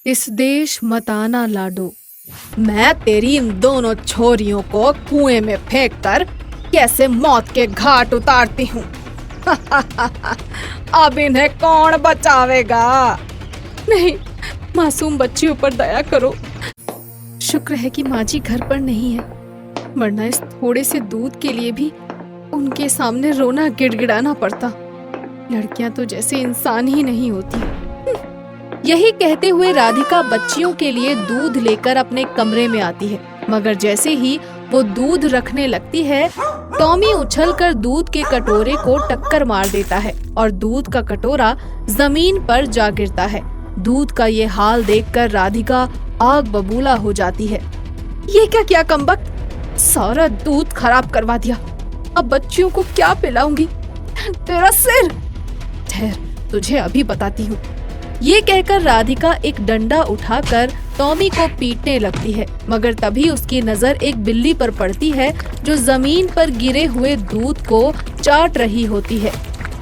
इस देश मत आना लाडो। मैं तेरी इन दोनों छोरियों को कुएं में फेंक कर कैसे मौत के घाट उतारती हूँ। अब इन्हें कौन बचावेगा? नहीं, मासूम बच्चियों पर दया करो। शुक्र है कि माँ जी घर पर नहीं है, वरना इस थोड़े से दूध के लिए भी उनके सामने रोना गिड़गिड़ाना पड़ता। लड़कियां तो जैसे इंसान ही नहीं होती। यही कहते हुए राधिका बच्चियों के लिए दूध लेकर अपने कमरे में आती है, मगर जैसे ही वो दूध रखने लगती है, टॉमी उछलकर दूध के कटोरे को टक्कर मार देता है और दूध का कटोरा जमीन पर जा गिरता है। दूध का ये हाल देखकर राधिका आग बबूला हो जाती है। ये क्या किया कमबख्त, सारा दूध खराब करवा दिया। अब बच्चियों को क्या पिलाऊंगी? तेरा सिर! ठहर, तुझे अभी बताती हूँ। ये कहकर राधिका एक डंडा उठाकर टॉमी को पीटने लगती है, मगर तभी उसकी नजर एक बिल्ली पर पड़ती है जो जमीन पर गिरे हुए दूध को चाट रही होती है।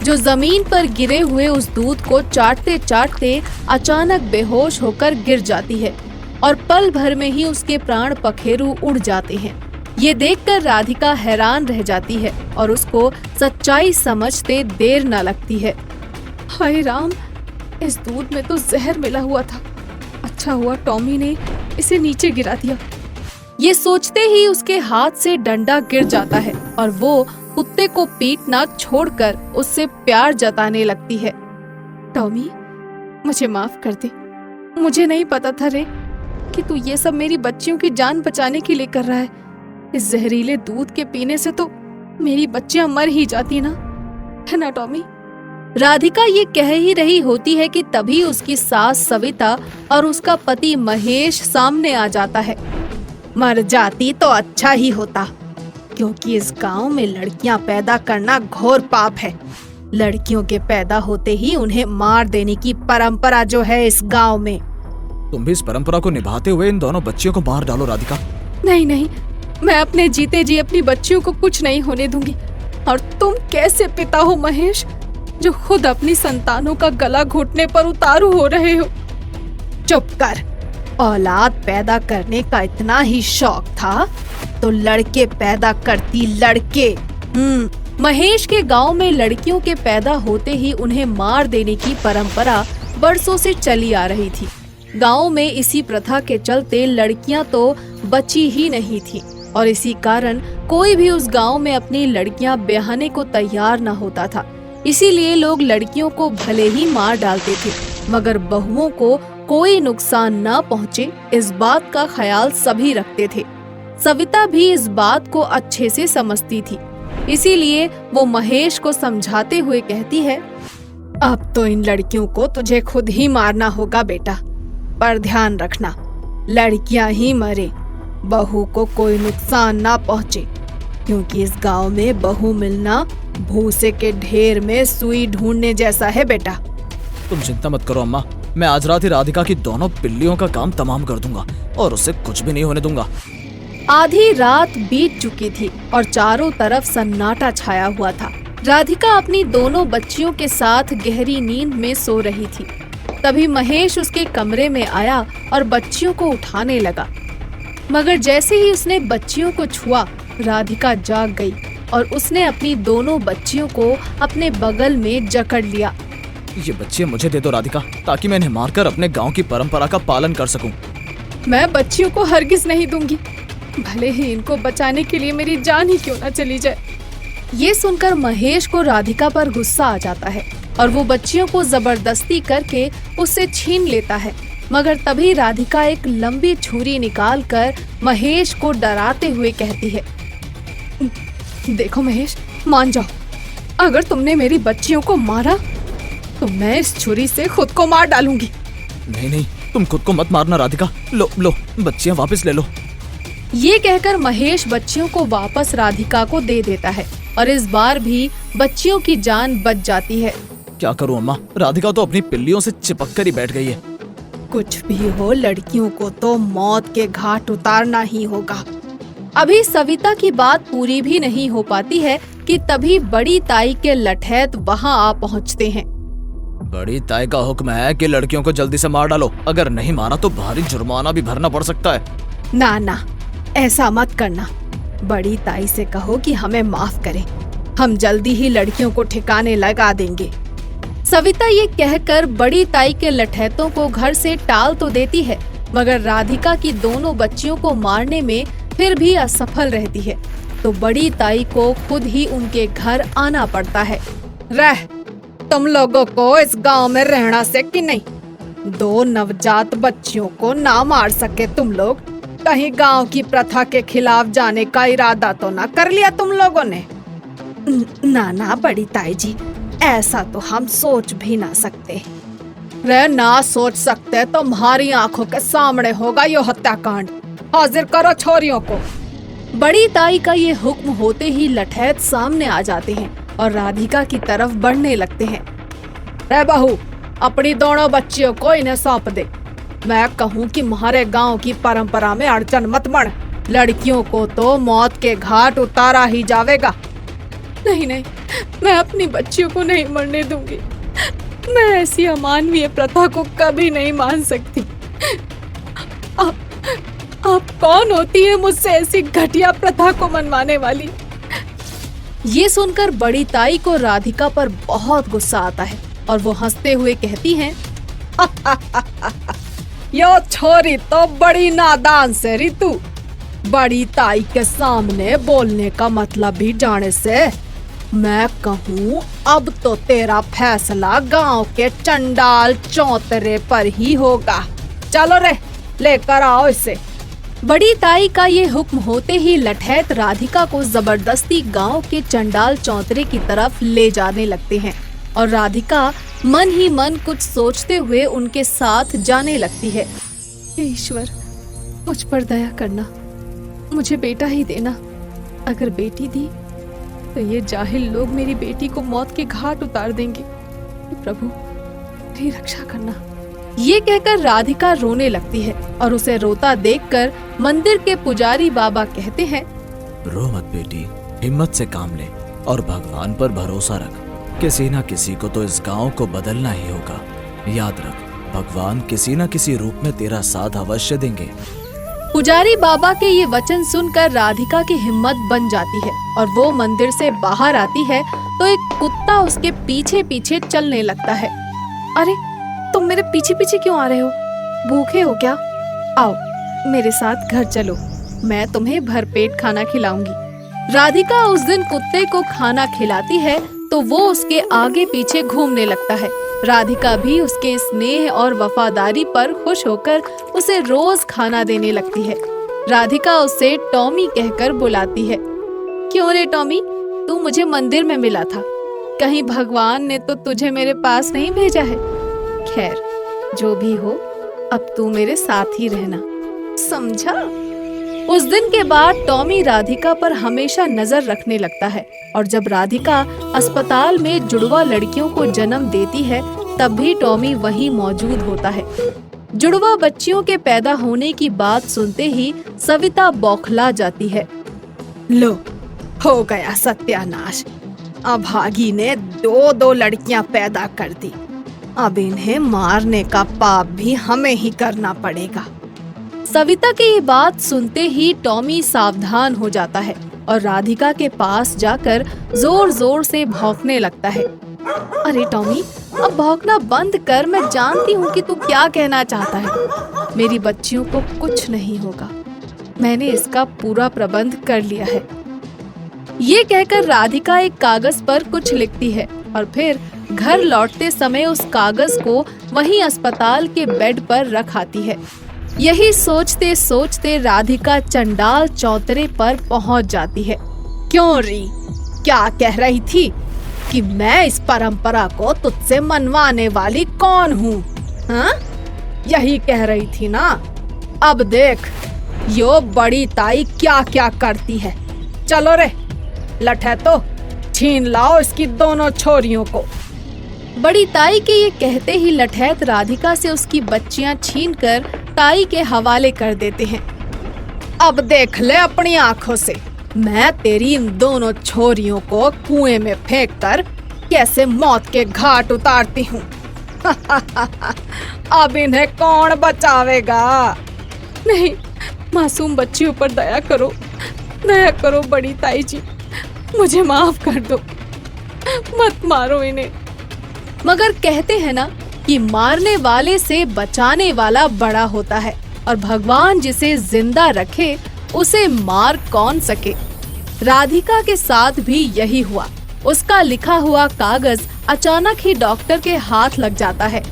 जो जमीन पर गिरे हुए उस दूध को चाटते चाटते अचानक बेहोश होकर गिर जाती है और पल भर में ही उसके प्राण पखेरु उड़ जाते हैं। ये देखकर राधिका हैरान रह जाती है और उसको सच्चाई समझते देर न लगती है। हाय राम, इस दूध में तो जहर मिला हुआ था। अच्छा हुआ टॉमी ने इसे नीचे गिरा दिया। ये सोचते ही उसके हाथ से डंडा गिर जाता है और वो कुत्ते को पीटना छोड़कर उससे प्यार जताने लगती है। टॉमी, मुझे माफ कर दे। मुझे नहीं पता था रे कि तू ये सब मेरी बच्चियों की जान बचाने के लिए कर रहा है। इस जहरीले दूध के पीने से तो मेरी बच्चियां मर ही जाती ना, है ना टॉमी? राधिका ये कह ही रही होती है कि तभी उसकी सास सविता और उसका पति महेश सामने आ जाता है। मर जाती तो अच्छा ही होता, क्योंकि इस गांव में लड़कियां पैदा करना घोर पाप है। लड़कियों के पैदा होते ही उन्हें मार देने की परंपरा जो है इस गांव में। तुम भी इस परंपरा को निभाते हुए इन दोनों बच्चियों को मार डालो राधिका। नहीं नहीं, मैं अपने जीते जी अपनी बच्चियों को कुछ नहीं होने दूंगी। और तुम कैसे पिता हो महेश, जो खुद अपनी संतानों का गला घोटने पर उतारू हो रहे हो? चुप कर। औलाद पैदा करने का इतना ही शौक था तो लड़के पैदा करती, लड़के। महेश के गांव में लड़कियों के पैदा होते ही उन्हें मार देने की परंपरा बरसों से चली आ रही थी। गांव में इसी प्रथा के चलते लड़कियां तो बची ही नहीं थी और इसी कारण कोई भी उस गांव में अपनी लड़कियां ब्याहने को तैयार न होता था। इसीलिए लोग लड़कियों को भले ही मार डालते थे, मगर बहुओं को कोई नुकसान न पहुँचे इस बात का ख्याल सभी रखते थे। सविता भी इस बात को अच्छे से समझती थी, इसीलिए वो महेश को समझाते हुए कहती है, अब तो इन लड़कियों को तुझे खुद ही मारना होगा बेटा, पर ध्यान रखना लड़कियां ही मरे, बहू को कोई नुकसान ना पहुँचे, क्योंकि इस गांव में बहू मिलना भूसे के ढेर में सुई ढूंढने जैसा है बेटा। तुम चिंता मत करो अम्मा, मैं आज रात ही राधिका की दोनों पिल्लियों का काम तमाम कर दूंगा और उससे कुछ भी नहीं होने दूंगा। आधी रात बीत चुकी थी और चारों तरफ सन्नाटा छाया हुआ था। राधिका अपनी दोनों बच्चियों के साथ गहरी नींद में सो रही थी। तभी महेश उसके कमरे में आया और बच्चियों को उठाने लगा, मगर जैसे ही उसने बच्चियों को छुआ, राधिका जाग गई और उसने अपनी दोनों बच्चियों को अपने बगल में जकड़ लिया। ये बच्चियां मुझे दे दो राधिका, ताकि मैं इन्हें मारकर अपने गांव की परंपरा का पालन कर सकूं। मैं बच्चियों को हरगिज नहीं दूंगी, भले ही इनको बचाने के लिए मेरी जान ही क्यों ना चली जाए। ये सुनकर महेश को राधिका पर गुस्सा आ जाता है और वो बच्चियों को जबरदस्ती करके उससे छीन लेता है, मगर तभी राधिका एक लंबी छुरी निकालकर महेश को डराते हुए कहती है, देखो महेश, मान जाओ, अगर तुमने मेरी बच्चियों को मारा तो मैं इस छुरी से खुद को मार डालूंगी। नहीं नहीं, तुम खुद को मत मारना राधिका, लो लो बच्चियां वापस ले लो। ये कहकर महेश बच्चियों को वापस राधिका को दे देता है और इस बार भी बच्चियों की जान बच जाती है। क्या करूं अम्मा, राधिका तो अपनी पिल्लियों से चिपक कर ही बैठ गई है। कुछ भी हो, लड़कियों को तो मौत के घाट उतारना ही होगा। अभी सविता की बात पूरी भी नहीं हो पाती है कि तभी बड़ी ताई के लठैत वहाँ आ पहुँचते हैं। बड़ी ताई का हुक्म है कि लड़कियों को जल्दी से मार डालो, अगर नहीं मारा तो भारी जुर्माना भी भरना पड़ सकता है। ना ना, ऐसा मत करना। बड़ी ताई से कहो कि हमें माफ करे, हम जल्दी ही लड़कियों को ठिकाने लगा देंगे। सविता ये कहकर बड़ी ताई के लठैतों को घर से टाल तो देती है, मगर राधिका की दोनों बच्चियों को मारने में फिर भी असफल रहती है। तो बड़ी ताई को खुद ही उनके घर आना पड़ता है। रह, तुम लोगों को इस गांव में रहना से कि नहीं? 2 नवजात बच्चियों को ना मार सके तुम लोग? कहीं गांव की प्रथा के खिलाफ जाने का इरादा तो ना कर लिया तुम लोगों ने? ना ना बड़ी ताई जी, ऐसा तो हम सोच भी ना सकते। रे ना सोच सकते, तुम्हारी आंखों के सामने होगा ये हत्याकांड। हाजिर करो छोरियों को। बड़ी ताई का ये हुक्म होते ही लठैत सामने आ जाते हैं और राधिका की तरफ बढ़ने लगते हैं। रे बहू, अपनी दोनों बच्चियों को इन्हें सौंप दे। मैं कहूँ कि हमारे गांव की परंपरा में अड़चन मत बन, लड़कियों को तो मौत के घाट उतारा ही जाएगा। नहीं नहीं, मैं अपनी बच्चियों को नहीं मरने दूंगी। मैं ऐसी अमानवीय प्रथा को कभी नहीं मान सकती। आप कौन होती है मुझसे ऐसी घटिया प्रथा को मनवाने वाली? ये सुनकर बड़ी ताई को राधिका पर बहुत गुस्सा आता है और वो हंसते हुए कहती हैं, यो छोरी तो बड़ी नादान से रितु, बड़ी ताई के सामने बोलने का मतलब भी जाने से मैं कहूँ अब तो तेरा फैसला गांव के चंडाल चौतरे पर ही होगा। चलो रे, लेकर आओ इसे। बड़ी ताई का ये हुक्म होते ही लठैत राधिका को जबरदस्ती गांव के चंडाल चौतरे की तरफ ले जाने लगते हैं और राधिका मन ही मन कुछ सोचते हुए उनके साथ जाने लगती है। ईश्वर, मुझ पर दया करना, मुझे बेटा ही देना। अगर बेटी दी तो ये जाहिल लोग मेरी बेटी को मौत के घाट उतार देंगे। प्रभु, मेरी रक्षा करना। ये कहकर राधिका रोने लगती है और उसे रोता देखकर मंदिर के पुजारी बाबा कहते हैं, रो मत बेटी, हिम्मत से काम ले और भगवान पर भरोसा रख। किसी न किसी को तो इस गांव को बदलना ही होगा। याद रख, भगवान किसी न किसी रूप में तेरा साथ अवश्य देंगे। पुजारी बाबा के ये वचन सुनकर राधिका की हिम्मत बन जाती है और वो मंदिर से बाहर आती है तो एक कुत्ता उसके पीछे पीछे चलने लगता है। अरे, तुम मेरे पीछे पीछे क्यों आ रहे हो? भूखे हो क्या? आओ मेरे साथ घर चलो, मैं तुम्हें भरपेट खाना खिलाऊंगी। राधिका उस दिन कुत्ते को खाना खिलाती है तो वो उसके आगे पीछे घूमने लगता है। राधिका भी उसके स्नेह और वफादारी पर खुश होकर उसे रोज खाना देने लगती है। राधिका उसे टॉमी कहकर बुलाती है। क्यों रे टॉमी, तू मुझे मंदिर में मिला था, कहीं भगवान ने तो तुझे मेरे पास नहीं भेजा है? खैर, जो भी हो, अब तू मेरे साथ ही रहना, समझा? उस दिन के बाद टॉमी राधिका पर हमेशा नजर रखने लगता है और जब राधिका अस्पताल में जुड़वा लड़कियों को जन्म देती है तब भी टॉमी वहीं मौजूद होता है। जुड़वा बच्चियों के पैदा होने की बात सुनते ही सविता बौखला जाती है। लो, हो गया सत्यानाश, अभागी ने 2 लड़कियां पैदा कर दी। अब इन्हें मारने का पाप भी हमें ही करना पड़ेगा। सविता की ये बात सुनते ही टॉमी सावधान हो जाता है और राधिका के पास जाकर जोर जोर से भौंकने लगता है। अरे टॉमी, अब भौंकना बंद कर, मैं जानती हूँ कि तू क्या कहना चाहता है। मेरी बच्चियों को कुछ नहीं होगा, मैंने इसका पूरा प्रबंध कर लिया है। ये कहकर राधिका एक कागज पर कुछ लिखती है और फिर घर लौटते समय उस कागज को वहीं अस्पताल के बेड पर रख आती है। यही सोचते सोचते राधिका चंडाल चौतरे पर पहुंच जाती है। क्यों री, क्या कह रही थी कि मैं इस परंपरा को तुझसे मनवाने वाली कौन हूँ? हाँ, यही कह रही थी ना? अब देख यो बड़ी ताई क्या क्या करती है। चलो रे, लठैतो, छीन लाओ इसकी दोनों छोरियों को। बड़ी ताई के ये कहते ही लठैत राधिका से उसकी बच्चियां छीनकर ताई के हवाले कर देते हैं। अब देख ले अपनी आंखों से, मैं तेरी इन दोनों छोरियों को कुएं में फेंककर कैसे मौत के घाट उतारती हूँ। अब इन्हें कौन बचावेगा? नहीं, मासूम बच्चियों पर दया करो बड़ी ताई जी, मुझे माफ कर दो, मत मारो इन्हें। मगर कहते हैं ना कि मारने वाले से बचाने वाला बड़ा होता है, और भगवान जिसे जिंदा रखे उसे मार कौन सके। राधिका के साथ भी यही हुआ। उसका लिखा हुआ कागज अचानक ही डॉक्टर के हाथ लग जाता है।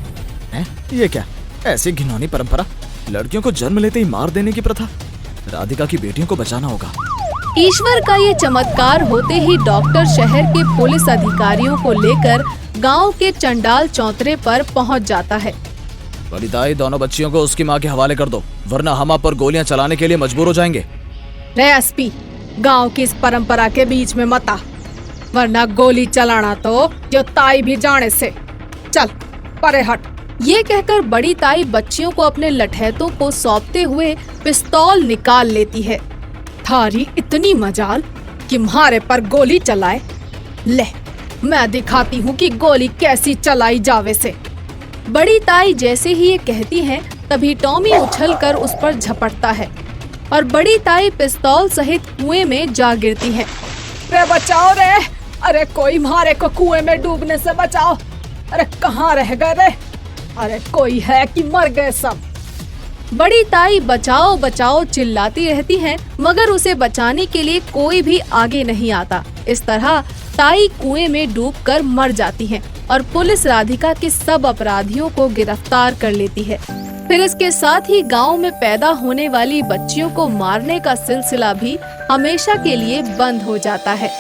ये क्या ऐसी घिनौनी परंपरा? लड़कियों को जन्म लेते ही मार देने की प्रथा। राधिका की बेटियों को बचाना होगा। ईश्वर का ये चमत्कार होते ही डॉक्टर शहर के पुलिस अधिकारियों को लेकर गांव के चंडाल चौतरे पर पहुंच जाता है। बड़ी ताई, दोनों बच्चियों को उसकी माँ के हवाले कर दो, वरना हम आप पर गोलियां चलाने के लिए मजबूर हो जाएंगे। रे एसपी, गांव की इस परंपरा के बीच में मत आ, वरना गोली चलाना तो जो ताई भी जाने से। चल परे हट। ये कहकर बड़ी ताई बच्चियों को अपने लठैतों को सौंपते हुए पिस्तौल निकाल लेती है। थारी इतनी मजाल कि मारे पर गोली चलाए। ले, मैं दिखाती हूँ कि गोली कैसी चलाई जावे से। बड़ी ताई जैसे ही ये कहती हैं, तभी टॉमी उछलकर उस पर झपटता है और बड़ी ताई पिस्तौल सहित कुएं में जा गिरती है। रे बचाओ रे, अरे कोई मारे को कुएं में डूबने से बचाओ। अरे कहाँ रह गए रे? अरे कोई है कि मर गए सब? बड़ी ताई बचाओ बचाओ चिल्लाती रहती है, मगर उसे बचाने के लिए कोई भी आगे नहीं आता। इस तरह ताई कुएं में डूबकर मर जाती है और पुलिस राधिका के सब अपराधियों को गिरफ्तार कर लेती है। फिर इसके साथ ही गांव में पैदा होने वाली बच्चियों को मारने का सिलसिला भी हमेशा के लिए बंद हो जाता है।